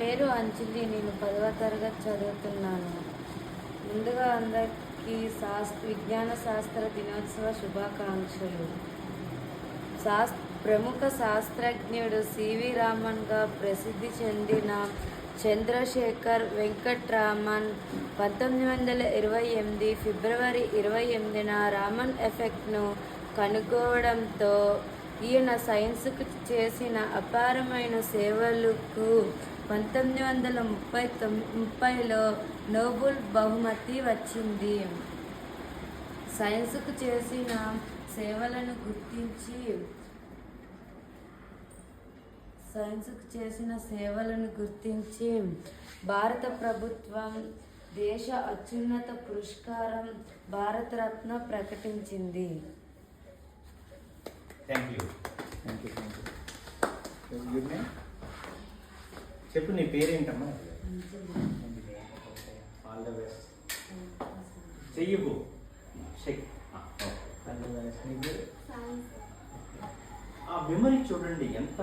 పేరు అంజలి. నేను 10వ తరగతి చదువుతున్నాను. ముందుగా అందరికీ విజ్ఞాన శాస్త్ర దినోత్సవ శుభాకాంక్షలు. ప్రముఖ శాస్త్రజ్ఞుడు సివి రామన్గా ప్రసిద్ధి చెందిన చంద్రశేఖర్ వెంకట్రామన్ 1928 ఫిబ్రవరి 28న రామన్ ఎఫెక్ట్ను కనుగొనడంతో ఈయన సైన్స్కు చేసిన అపారమైన సేవలకు 1930లో నోబెల్ బహుమతి వచ్చింది. సైన్స్కు చేసిన సేవలను గుర్తించి భారత ప్రభుత్వం దేశ అత్యున్నత పురస్కారం భారతరత్న ప్రకటించింది. చెప్పు, నీ పేరేంటమ్మా? All the best. చెయ్యబు ఆ మెమరీ చూడండి ఎంత